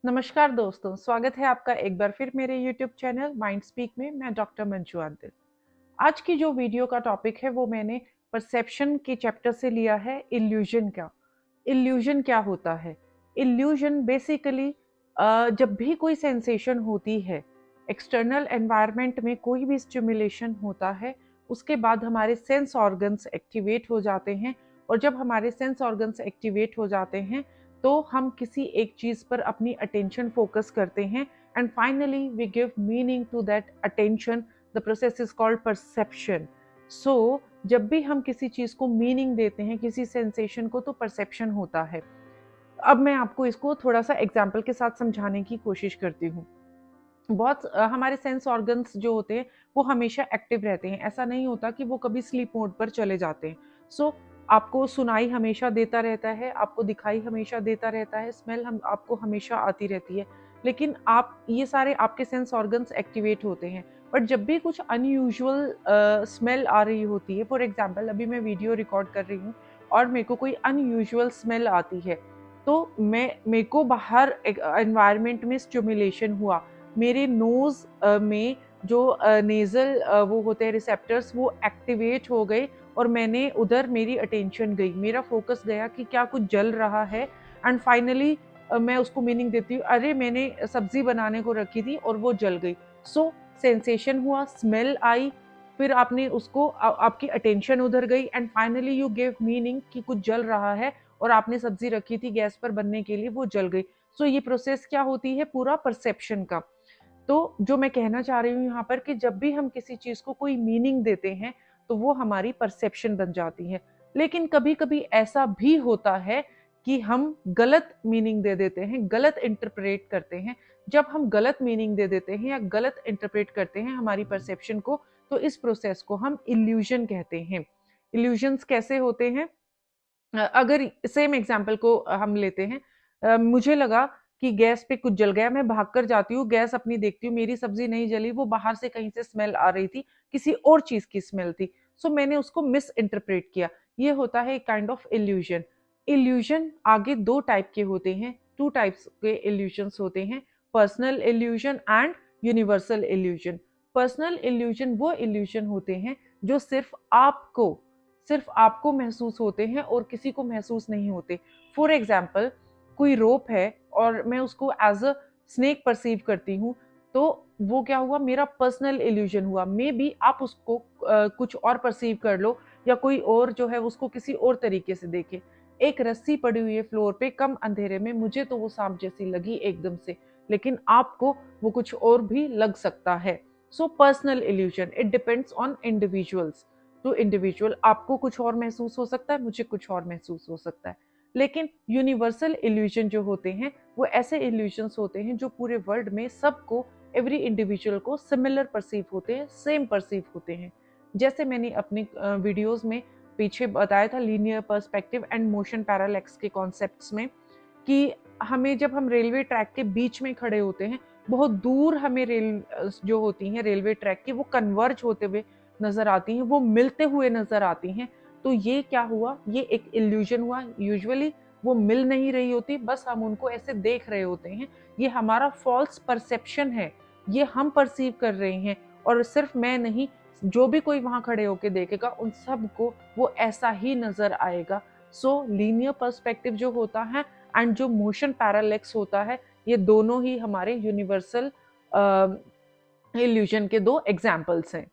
नमस्कार दोस्तों, स्वागत है आपका एक बार फिर मेरे यूट्यूब चैनल माइंड स्पीक में। मैं डॉक्टर मंजू आदिल। आज की जो वीडियो का टॉपिक है वो मैंने परसेप्शन के चैप्टर से लिया है, इल्यूजन का। इल्यूजन क्या होता है? इल्यूजन बेसिकली जब भी कोई सेंसेशन होती है, एक्सटर्नल एनवायरनमेंट में कोई भी स्टिमुलेशन होता है, उसके बाद हमारे सेंस ऑर्गन्स एक्टिवेट हो जाते हैं। और जब हमारे सेंस ऑर्गन्स एक्टिवेट हो जाते हैं तो हम किसी एक चीज़ पर अपनी अटेंशन फोकस करते हैं and finally we give meaning to that attention. The process is called perception. So जब भी हम किसी चीज़ को मीनिंग देते हैं, किसी सेंसेशन को, तो परसेप्शन होता है। अब मैं आपको इसको थोड़ा सा एग्जाम्पल के साथ समझाने की कोशिश करती हूँ। हमारे सेंस ऑर्गन्स जो होते हैं वो हमेशा एक्टिव रहते हैं। ऐसा नहीं होता कि वो कभी स्लीप मोड पर चले जाते हैं। सो आपको सुनाई हमेशा देता रहता है, आपको दिखाई हमेशा देता रहता है, स्मेल हम आपको हमेशा आती रहती है। लेकिन आप ये सारे आपके सेंस ऑर्गन्स एक्टिवेट होते हैं। बट जब भी कुछ अनयूजुअल स्मेल आ रही होती है, फॉर एग्जाम्पल अभी मैं वीडियो रिकॉर्ड कर रही हूँ और मेरे को कोई अनयूजुअल स्मेल आती है, तो मेरे को बाहर एनवायरनमेंट में स्टिमुलेशन हुआ। मेरे नोज में जो नेजल वो होते हैं रिसेप्टर्स, वो एक्टिवेट हो गए और मैंने उधर मेरी अटेंशन गई, मेरा फोकस गया कि क्या कुछ जल रहा है। एंड फाइनली मैं उसको मीनिंग देती हूँ, अरे मैंने सब्जी बनाने को रखी थी और वो जल गई। सो सेंसेशन हुआ, स्मेल आई, फिर आपने उसको आपकी अटेंशन उधर गई and finally you give meaning कि कुछ जल रहा है और आपने सब्जी रखी थी गैस पर बनने के लिए, वो जल गई। सो ये प्रोसेस क्या होती है? पूरा परसेप्शन का। तो जो मैं कहना चाह रही हूँ यहाँ पर कि जब भी हम किसी चीज़ को कोई मीनिंग देते हैं तो वो हमारी परसेप्शन बन जाती है। लेकिन कभी-कभी ऐसा भी होता है कि हम गलत मीनिंग दे देते हैं, गलत इंटरप्रेट करते हैं। जब हम गलत मीनिंग दे देते हैं या गलत इंटरप्रेट करते हैं हमारी परसेप्शन को, तो इस प्रोसेस को हम इल्यूजन कहते हैं। इल्यूजन्स कैसे होते हैं? अगर सेम एग्जांपल को हम लेते हैं, मुझे लगा कि गैस पे कुछ जल गया, मैं भागकर जाती हूँ, गैस अपनी देखती हूँ, मेरी सब्जी नहीं जली, वो बाहर से कहीं से स्मेल आ रही थी, किसी और चीज की स्मेल थी। सो मैंने उसको मिस इंटरप्रेट किया। ये होता है एक काइंड ऑफ इल्यूजन। इल्यूजन आगे दो टाइप के होते हैं, टू टाइप्स के इल्यूजन्स होते हैं, personal illusion and universal illusion. Personal illusion वो इल्यूजन होते हैं जो सिर्फ आपको महसूस होते हैं और किसी को महसूस नहीं होते। फॉर एग्जाम्पल, कोई रोप है और मैं उसको एज अ स्नेक परसीव करती हूँ, तो वो क्या हुआ? मेरा पर्सनल इल्यूजन हुआ। मे बी आप उसको कुछ और परसीव कर लो या कोई और जो है उसको किसी और तरीके से देखे। एक रस्सी पड़ी हुई है फ्लोर पे कम अंधेरे में, मुझे तो वो सांप जैसी लगी एकदम से, लेकिन आपको वो कुछ और भी लग सकता है। So personal illusion, it depends on individuals to individual. आपको कुछ और महसूस हो सकता है, मुझे कुछ और महसूस हो सकता है। लेकिन यूनिवर्सल इल्यूजन जो होते हैं वो ऐसे इल्यूजन्स होते हैं जो पूरे वर्ल्ड में सबको, एवरी इंडिविजुअल को सिमिलर परसीव होते हैं, सेम परसीव होते हैं। जैसे मैंने अपने वीडियोस में पीछे बताया था, linear perspective and motion parallax के कॉन्सेप्ट्स में, कि हमें जब हम रेलवे ट्रैक के बीच में खड़े होते हैं, बहुत दूर हमें रेल जो होती हैं रेलवे ट्रैक की, वो कन्वर्ज होते हुए नजर आती हैं, वो मिलते हुए नजर आती हैं। तो ये क्या हुआ? ये एक इल्यूजन हुआ। यूजुअली वो मिल नहीं रही होती, बस हम उनको ऐसे देख रहे होते हैं। ये हमारा फॉल्स परसेप्शन है, ये हम परसीव कर रहे हैं। और सिर्फ मैं नहीं, जो भी कोई वहां खड़े होके देखेगा उन सबको वो ऐसा ही नजर आएगा। सो लीनियर पर्सपेक्टिव जो होता है एंड जो मोशन पैरालेक्स होता है, ये दोनों ही हमारे यूनिवर्सल इल्यूजन के दो एग्जाम्पल्स हैं।